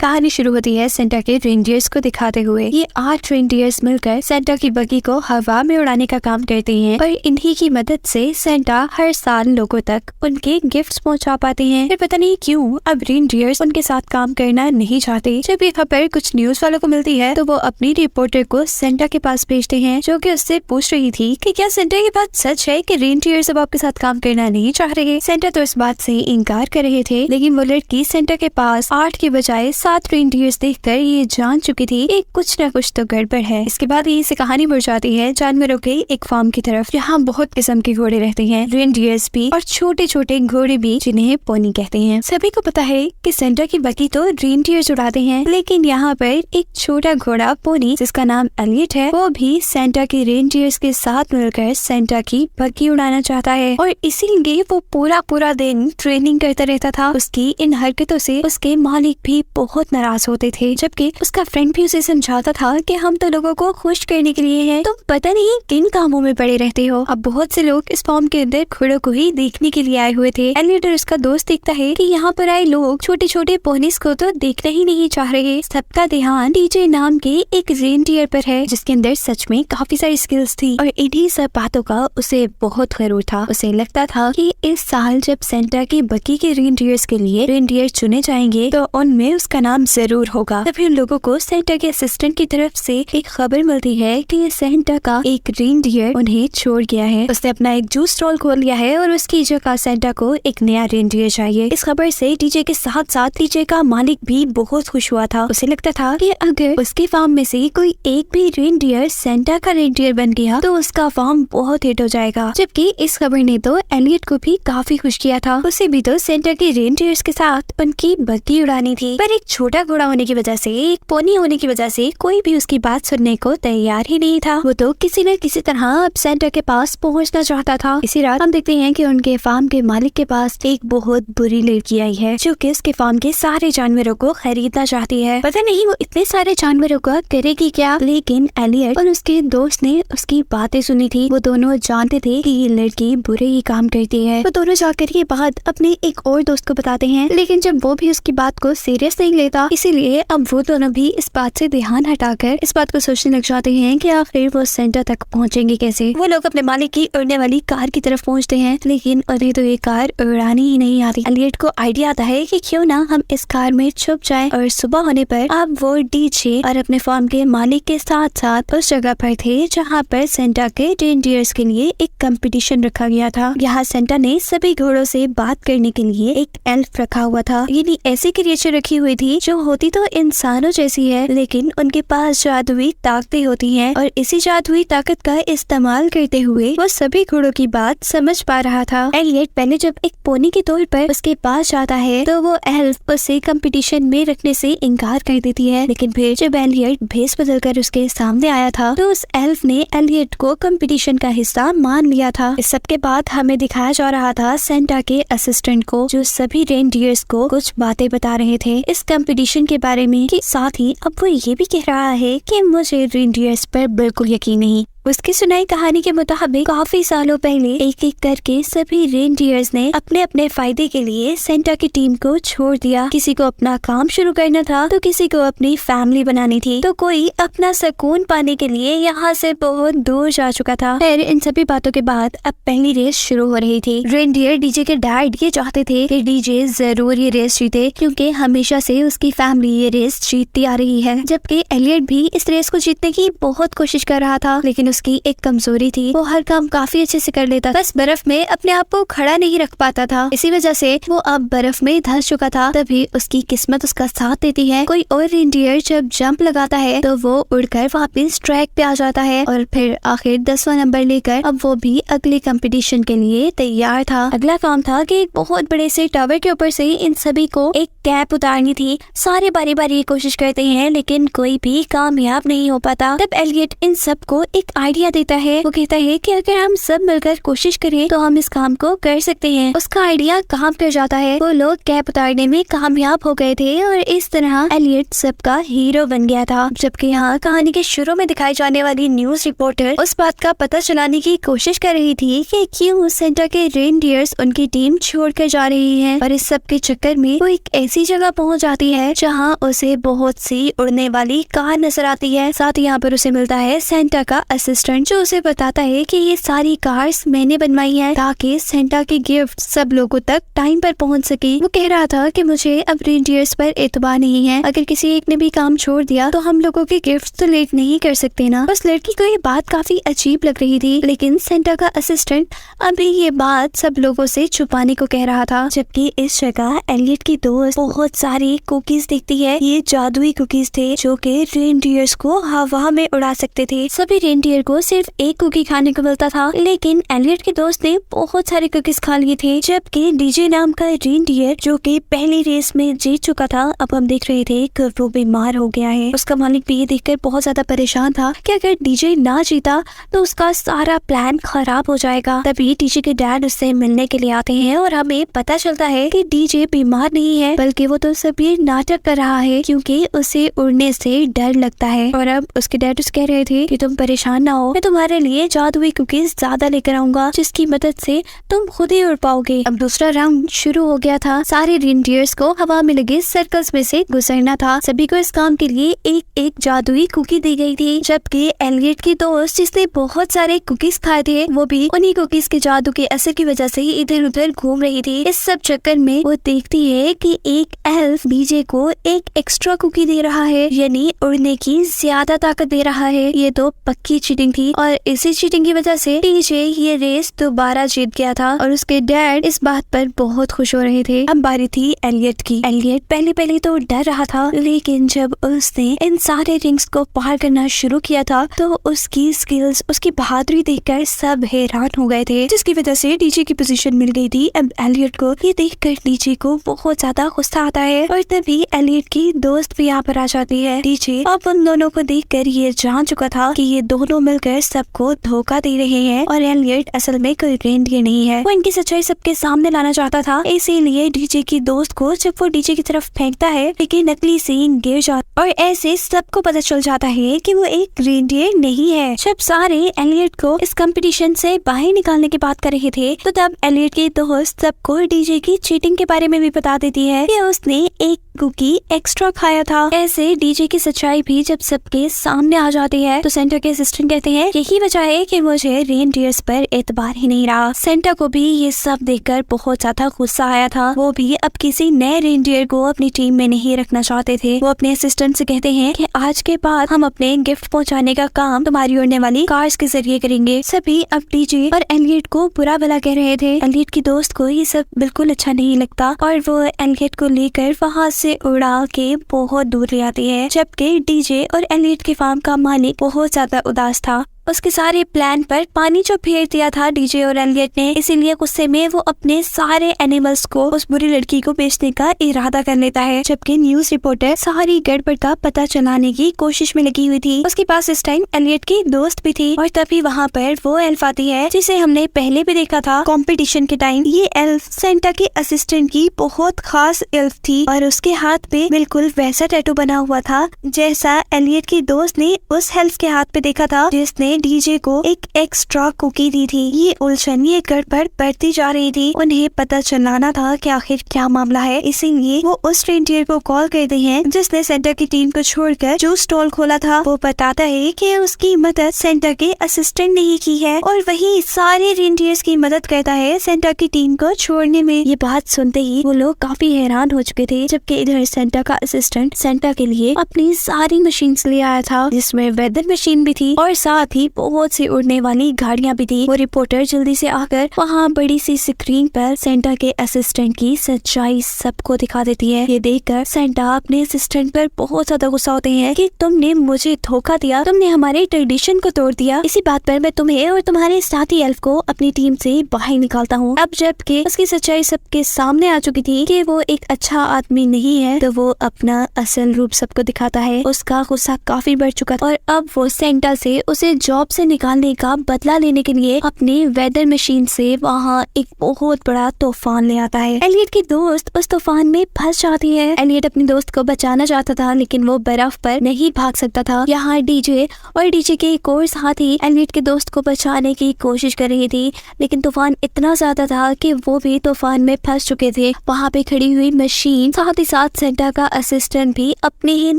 कहानी शुरू होती है सेंटा के रेनडियर्स को दिखाते हुए। ये 8 रेनडियर्स मिलकर सेंटा की बग्गी को हवा में उड़ाने का काम करते हैं और इन्हीं की मदद से सेंटा हर साल लोगों तक उनके गिफ्ट्स पहुंचा पाते हैं। फिर पता नहीं क्यों अब रेनडियर्स उनके साथ काम करना नहीं चाहते। जब ये खबर कुछ न्यूज वालों को मिलती है तो वो अपनी रिपोर्टर को सेंटा के पास भेजते हैं, जो कि उससे पूछ रही थी कि क्या सेंटा ये बात सच है कि रेनडियर्स अब आपके साथ काम करना नहीं चाह रहे। सेंटा तो इस बात से इनकार कर रहे थे, लेकिन वो लड़की सेंटा के पास 8 के बजाय 7 रेनडियर्स देखकर ये जान चुकी थी कि कुछ न कुछ तो गड़बड़ है। इसके बाद यही से कहानी बढ़ जाती है जानवरों के एक फार्म की तरफ, जहाँ बहुत किस्म के घोड़े रहते हैं, रेनडियर्स भी और छोटे छोटे घोड़े भी, जिन्हें पोनी कहते हैं। सभी को पता है कि सेंटा की बग्गी तो रेनडियर्स उड़ाते हैं, लेकिन यहाँ पर एक छोटा घोड़ा पोनी जिसका नाम एलियट है, वो भी सेंटा के रेनडियर्स के साथ मिलकर सेंटा की बग्गी उड़ाना चाहता है और इसीलिए वो पूरा दिन ट्रेनिंग करता रहता था। उसकी इन हरकतों से उसके मालिक भी बहुत नाराज होते थे, जबकि उसका फ्रेंड भी उसे समझाता था कि हम तो लोगों को खुश करने के लिए हैं, तुम पता नहीं किन कामों में पड़े रहते हो। अब बहुत से लोग इस फार्म के अंदर घोड़ों को ही देखने के लिए आए हुए थे। एलियट और उसका दोस्त देखता है कि यहाँ पर आए लोग छोटे छोटे पोनीस को तो देखना ही नहीं चाह रहे। सबका ध्यान डीजे नाम के एक रेनडियर पर है, जिसके अंदर सच में काफी सारी स्किल्स थी और इन्हीं सब बातों का उसे बहुत गरूर था। उसे लगता था कि इस साल जब सेंटा की बग्गी के रेनडियर्स के लिए रेनडियर चुने जाएंगे तो उनमें उसका नाम जरूर होगा। तभी उन लोगों को सेंटा के असिस्टेंट की तरफ से एक खबर मिलती है कि ये सेंटा का एक रेनडियर उन्हें छोड़ गया है। उसने अपना एक जूस स्टॉल खोल लिया है और उसकी जगह सेंटा को एक नया रेनडियर चाहिए। इस खबर से डीजे के साथ साथ डीजे का मालिक भी बहुत खुश हुआ था। उसे लगता था कि अगर उसके फार्म में से कोई एक भी रेनडियर सेंटा का रेनडियर बन गया तो उसका फार्म बहुत हिट हो जाएगा। जबकि इस खबर ने तो एलियट को भी काफी खुश किया था। उसे भी तो सेंटा के रेनडियर्स के साथ उनकी बग्गी उड़ानी थी, पर एक छोटा घोड़ा होने की वजह से, एक पोनी होने की वजह से कोई भी उसकी बात सुनने को तैयार ही नहीं था। वो तो किसी न किसी तरह अब सेंटा के पास पहुंचना चाहता था। इसी रात हम देखते हैं कि उनके फार्म के मालिक के पास एक बहुत बुरी लड़की आई है, जो कि उसके फार्म के सारे जानवरों को खरीदना चाहती है। पता नहीं वो इतने सारे जानवरों को करेगी क्या, लेकिन एलियट और उसके दोस्त ने उसकी बातें सुनी थी। वो दोनों जानते थे कि ये लड़की बुरे ही काम करती है। वो दोनों जाकर ये बात अपने एक और दोस्त को बताते हैं, लेकिन जब वो भी उसकी बात को सीरियस नहीं लेता, इसीलिए अब वो दोनों भी इस बात से ध्यान हटाकर इस बात को सोचने लग जाते हैं कि आखिर वो सेंटा तक पहुंचेंगे कैसे। वो लोग अपने मालिक की उड़ने वाली कार की तरफ पहुंचते हैं, लेकिन उन्हें तो ये कार उड़ानी ही नहीं आती। एलियट को आइडिया आता है कि क्यों ना हम इस कार में छुप जाएं और सुबह होने पर अब वो डीजे और अपने फार्म के मालिक के साथ साथ उस जगह पर थे जहाँ पर सेंटा के रेनडियर्स के लिए एक कंपटीशन रखा गया था। यहाँ सेंटा ने सभी घोड़ों से बात करने के लिए एक एल्फ रखा हुआ था, यानी ऐसी क्रिएचर रखी हुई थी जो होती तो इंसानों जैसी है, लेकिन उनके पास जादुई ताकतें होती हैं और इसी जादुई ताकत का इस्तेमाल करते हुए वो सभी घोड़ों की बात समझ पा रहा था। एलियट पहले जब एक पोनी के तौर पर उसके पास जाता है तो वो एल्फ उसे कंपटीशन में रखने से इनकार कर देती है, लेकिन फिर जब एलियट भेस बदलकर उसके सामने आया था तो उस एल्फ ने एलियट को कंपटीशन का हिस्सा मान लिया था। इस सब के बाद हमें दिखाया जा रहा था सेंटा के असिस्टेंट को, जो सभी रेनडियर्स को कुछ बातें बता रहे थे इस कंपटीशन के बारे में, कि साथ ही अब वो ये भी कह रहा है कि मुझे रेनडियर्स पर बिल्कुल यकीन नहीं। उसकी सुनाई कहानी के मुताबिक काफी सालों पहले एक एक करके सभी रेनडियर्स ने अपने अपने फायदे के लिए सेंटा की टीम को छोड़ दिया। किसी को अपना काम शुरू करना था तो किसी को अपनी फैमिली बनानी थी, तो कोई अपना सुकून पाने के लिए यहाँ से बहुत दूर जा चुका था। फिर इन सभी बातों के बाद अब पहली रेस शुरू हो रही थी। रेनडियर डीजे के डैड ये चाहते थे कि डीजे जरूर ये रेस जीते, क्योंकि हमेशा से उसकी फैमिली ये रेस जीतती आ रही है। जबकि एलियट भी इस रेस को जीतने की बहुत कोशिश कर रहा था, लेकिन उसकी एक कमजोरी थी, वो हर काम काफी अच्छे से कर लेता, बस बर्फ में अपने आप को खड़ा नहीं रख पाता था। इसी वजह से वो अब बर्फ में धंस चुका था। तभी उसकी किस्मत उसका साथ देती है। कोई और रेनडियर जब जंप लगाता है तो वो उड़कर वापस ट्रैक पे आ जाता है और फिर आखिर 10वां नंबर लेकर अब वो भी अगले कंपटीशन के लिए तैयार था। अगला काम था कि एक बहुत बड़े से टावर के ऊपर से इन सभी को एक कैप उतारनी थी। सारे बारी बारी कोशिश करते हैं, लेकिन कोई भी कामयाब नहीं हो पाता। तब एलियट इन सबको एक आइडिया देता है। वो कहता है कि अगर हम सब मिलकर कोशिश करें तो हम इस काम को कर सकते हैं। उसका आइडिया काम कर जाता है। वो लोग कैप उतारने में कामयाब हो गए थे और इस तरह एलियट सबका हीरो बन गया था। जबकि यहाँ कहानी के शुरू में दिखाई जाने वाली न्यूज रिपोर्टर उस बात का पता चलाने की कोशिश कर रही थी कि क्यों सेंटा के रेनडियर्स उनकी टीम छोड़कर जा रही है। और इस सब के चक्कर में वो एक ऐसी जगह पहुंच जाती है जहां उसे बहुत सी उड़ने वाली कार नजर आती है। साथ ही यहाँ पर उसे मिलता है सेंटा का असिस्टेंट, जो उसे बताता है कि ये सारी कार्स मैंने बनवाई है ताकि सेंटा के गिफ्ट सब लोगों तक टाइम पर पहुंच सके। वो कह रहा था कि मुझे अब रेनडियर्स पर एतबार नहीं है, अगर किसी एक ने भी काम छोड़ दिया तो हम लोगों के गिफ्ट तो लेट नहीं कर सकते ना। उस लड़की को ये बात काफी अजीब लग रही थी, लेकिन सेंटा का असिस्टेंट अभी ये बात सब लोगों से छुपाने को कह रहा था। जबकि इस जगह एलियट की दोस्त बहुत सारी कुकीज देखती है। ये जादुई कुकीज थे जो कि रेनडियर्स को हवा में उड़ा सकते थे। सभी रेनडियर को सिर्फ एक कुकी खाने को मिलता था, लेकिन एलियट के दोस्त ने बहुत सारे कुकीज खा लिए थे। जबकि डीजे नाम का रेनडियर जो कि पहली रेस में जीत चुका था, अब हम देख रहे थे कि वो बीमार हो गया है। उसका मालिक भी ये देखकर बहुत ज्यादा परेशान था कि अगर डीजे ना जीता तो उसका सारा प्लान खराब हो जाएगा। तभी डीजे के डैड उससे मिलने के लिए आते हैं और हमें पता चलता है कि डीजे बीमार नहीं है, बल्कि वो तो सब ये नाटक कर रहा है क्योंकि उसे उड़ने से डर लगता है। और अब उसके डैड उसे कह रहे थे कि तुम परेशान ना हो, मैं तुम्हारे लिए जादुई कुकीज ज्यादा लेकर आऊंगा जिसकी मदद से तुम खुद ही उड़ पाओगे। अब दूसरा राउंड शुरू हो गया था। सारे रेनडियर्स को हवा में लगे सर्कल्स में से गुजरना था। सभी को इस काम के लिए एक एक जादुई कुकी दी गई थी। जबकि एलियट की दोस्त जिसने बहुत सारे कुकीज खाए थे, वो भी उन्हीं कुकीज के जादू के असर की वजह से इधर उधर घूम रही थी। इस सब चक्कर में वो देखती है कि एक एल्फ डीजे को एक एक्स्ट्रा कुकी दे रहा है, यानी उड़ने की ज्यादा ताकत दे रहा है। ये तो पक्की चीटिंग थी और इसी चीटिंग की वजह से डीजे ये रेस दोबारा जीत गया था और उसके डैड इस बात पर बहुत खुश हो रहे थे। अब बारी थी एलियट की। एलियट पहले तो डर रहा था, लेकिन जब उसने इन सारे रिंग्स को पार करना शुरू किया था तो उसकी स्किल्स, उसकी बहादुरी देखकर सब हैरान हो गए थे, जिसकी वजह से डीजे की पोजीशन मिल गई थी। अब एलियट को ये देखकर डीजे को बहुत ज्यादा गुस्सा आता है और तभी एलियट की दोस्त भी यहाँ पर आ जाती है। डीजे अब उन दोनों को देखकर ये जान चुका था कि ये दोनों मिलकर सबको धोखा दे रहे हैं और एलियट असल में कोई रेनडियर नहीं है। वो इनकी सच्चाई सबके सामने लाना चाहता था, इसीलिए डीजे की दोस्त को जब वो डीजे की तरफ फेंकता है, लेकिन नकली सीन गिर जाता और ऐसे सबको पता चल जाता है कि वो एक रेनडियर नहीं है। जब सारे एलियट को इस कंपटीशन से बाहर निकालने की बात कर रहे थे, तो तब एलियट की दोस्त सबको डीजे की चीटिंग के बारे में भी बता देती है कि उसने एक कुकी एक्स्ट्रा खाया था। ऐसे डीजे की सच्चाई भी जब सबके सामने आ जाती है तो सेंटा के असिस्टेंट कहते हैं यही वजह है कि मुझे रेनडियर्स पर एतबार ही नहीं रहा। सेंटा को भी ये सब देखकर बहुत ज्यादा गुस्सा आया था। वो भी अब किसी नए रेनडियर को अपनी टीम में नहीं रखना चाहते थे। वो अपने असिस्टेंट से कहते हैं कि आज के बाद हम अपने गिफ्ट पहुंचाने का काम तुम्हारी उड़ने वाली कार्स के जरिए करेंगे। सभी अब डीजे और एलियट को बुरा भला कह रहे थे। एलियट की दोस्त को ये सब बिल्कुल अच्छा नहीं लगता और वो एलियट को लेकर वहाँ से उड़ा के बहुत दूर ले आती है। जबकि डीजे और एलियट के फार्म का मालिक बहुत ज्यादा उदास था। उसके सारे प्लान पर पानी जो फेर दिया था डीजे और एलियट ने, इसीलिए गुस्से में वो अपने सारे एनिमल्स को उस बुरी लड़की को बेचने का इरादा कर लेता है। जबकि न्यूज रिपोर्टर सारी गड़बड़ का पता चलाने की कोशिश में लगी हुई थी। उसके पास इस टाइम एलियट की दोस्त भी थी और तभी वहाँ पर वो एल्फ आती है जिसे हमने पहले भी देखा था कंपटीशन के टाइम। ये एल्फ सेंटा के असिस्टेंट की बहुत खास एल्फ थी और उसके हाथ पे बिल्कुल वैसा टैटू बना हुआ था जैसा एलियट की दोस्त ने उस एल्फ के हाथ पे देखा था जिसने डीजे को एक एक्स्ट्रा कुकी दी थी। ये उलझन, ये गड़बड़ बढ़ती जा रही थी। उन्हें पता चलाना था कि आखिर क्या मामला है, इसीलिए वो उस रेनडियर को कॉल करते हैं जिसने सेंटा की टीम को छोड़कर जो स्टॉल खोला था। वो बताता है कि उसकी मदद सेंटा के असिस्टेंट ने ही की है और वही सारे रेनडियर्स की मदद करता है सेंटा की टीम को छोड़ने में। ये बात सुनते ही वो लोग काफी हैरान हो चुके थे। जबकि इधर सेंटा का असिस्टेंट सेंटा के लिए अपनी सारी मशीन ले आया था, जिसमें वेदर मशीन भी थी और साथ ही बहुत सी उड़ने वाली गाड़ियां भी थी। वो रिपोर्टर जल्दी से आकर वहाँ बड़ी सी स्क्रीन पर सेंटा के असिस्टेंट की सच्चाई सबको दिखा देती है। ये देखकर सेंटा अपने असिस्टेंट पर बहुत ज्यादा गुस्सा होते हैं कि तुमने मुझे धोखा दिया, तुमने हमारे ट्रेडिशन को तोड़ दिया। इसी बात पर मैं तुम्हें और तुम्हारे साथी एल्फ को अपनी टीम से बाहर निकालता हूँ। अब जबकि उसकी सच्चाई सबके सामने आ चुकी थी कि वो एक अच्छा आदमी नहीं है, तो वो अपना असल रूप सबको दिखाता है। उसका गुस्सा काफी बढ़ चुका था और अब वो सेंटा से उसे जॉब जॉब से निकालने का बदला लेने के लिए अपने वेदर मशीन से वहाँ एक बहुत बड़ा तूफान ले आता है। एलियट की दोस्त उस तूफान में फंस जाती है। एलियट अपनी दोस्त को बचाना चाहता था लेकिन वो बर्फ पर नहीं भाग सकता था। यहाँ डीजे और डीजे के एक और साथी एलियट के दोस्त को बचाने की कोशिश कर रही थी लेकिन तूफान इतना ज्यादा था कि वो भी तूफान में फंस चुके थे। वहाँ पे खड़ी हुई मशीन साथ ही साथ सेंटा का असिस्टेंट भी अपने ही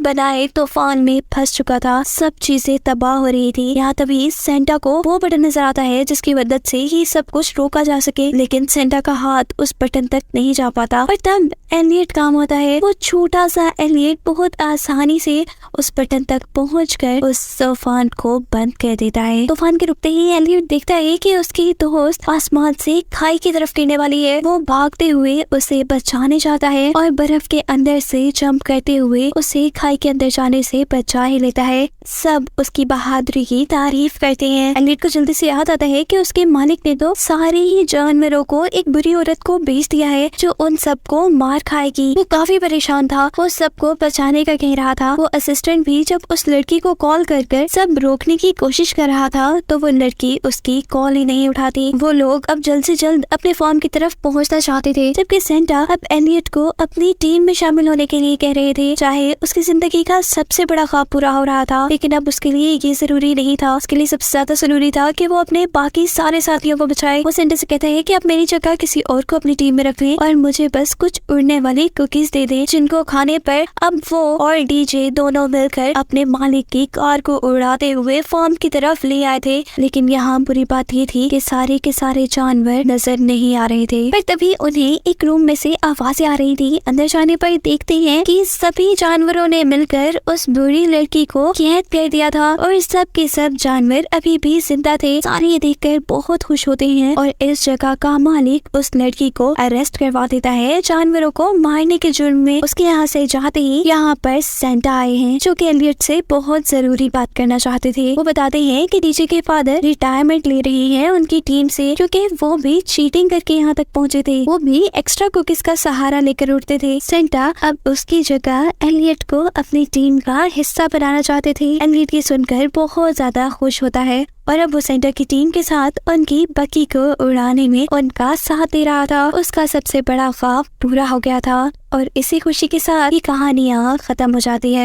बनाए तूफान में फंस चुका था। सब चीजें तबाह हो रही थी। यहाँ तभी सेंटा को वो बटन नजर आता है जिसकी मदद से ही सब कुछ रोका जा सके लेकिन सेंटा का हाथ उस बटन तक नहीं जा पाता। और तब एलियट काम होता है। वो छोटा सा एलियट बहुत आसानी से उस बटन तक पहुंचकर उस तूफान को बंद कर देता है। तूफान के रुकते ही एलियट देखता है कि उसकी दोस्त आसमान से खाई की तरफ गिरने वाली है। वो भागते हुए उसे बचाने जाता है और बर्फ के अंदर से जंप करते हुए उसे खाई के अंदर जाने से बचा ही लेता है। सब उसकी बहादुरी की तारीफ करते हैं। एलियट को जल्दी से याद आता है कि उसके मालिक ने तो सारे ही जानवरों को एक बुरी औरत को बेच दिया है जो उन सबको मार खाएगी। वो काफी परेशान था। वो सबको बचाने का कह रहा था। वो असिस्टेंट भी जब उस लड़की को कॉल कर सब रोकने की कोशिश कर रहा था तो वो लड़की उसकी कॉल ही नहीं उठाती। वो लोग अब जल्द से जल्द अपने फार्म की तरफ पहुंचना चाहते थे जबकि सेंटा अब एलियट को अपनी टीम में शामिल होने के लिए कह रहे थे। चाहे उसकी जिंदगी का सबसे बड़ा ख्वाब पूरा हो रहा था लेकिन अब उसके लिए ये जरूरी नहीं था। उसके लिए सबसे ज्यादा जरूरी था कि वो अपने बाकी सारे साथियों को बचाए। वो सेंटा से कहता है कि आप मेरी जगह किसी और को अपनी टीम में रख लें और मुझे बस कुछ उड़ने वाली कुकीज दे दें जिनको खाने पर अब वो और डीजे दोनों मिलकर अपने मालिक की कार को उड़ाते हुए फार्म की तरफ ले आए थे। लेकिन यहाँ बुरी बात ये थी कि सारे के सारे जानवर नजर नहीं आ रहे थे। पर तभी उन्हें एक रूम में से आवाजें आ रही थी। अंदर जाने पर देखते हैं कि सभी जानवरों ने मिलकर उस बुरी लड़की को कैद कर दिया था और सब के सब जानवर अभी भी जिंदा थे। सारे ये देखकर बहुत खुश होते हैं और इस जगह का मालिक उस लड़की को अरेस्ट करवा देता है जानवरों को मारने के जुर्म में। उसके यहाँ से जाते ही यहाँ पर सेंटा आए हैं जो कि एलियट से बहुत जरूरी बात करना चाहते थे। वो बताते हैं कि डीजे के फादर रिटायरमेंट ले रही है उनकी टीम से क्योंकि वो भी चीटिंग करके यहाँ तक पहुँचे थे। वो भी एक्स्ट्रा कुकीज का सहारा लेकर उठते थे। सेंटा अब उसकी जगह एलियट को अपनी टीम का हिस्सा बनाना चाहते थे। एलियट की सुनकर बहुत ज्यादा खुश होता है और अब वो सेंटा की टीम के साथ उनकी बकी को उड़ाने में उनका साथ दे रहा था। उसका सबसे बड़ा ख्वाब पूरा हो गया था और इसी खुशी के साथ ये कहानियाँ खत्म हो जाती है।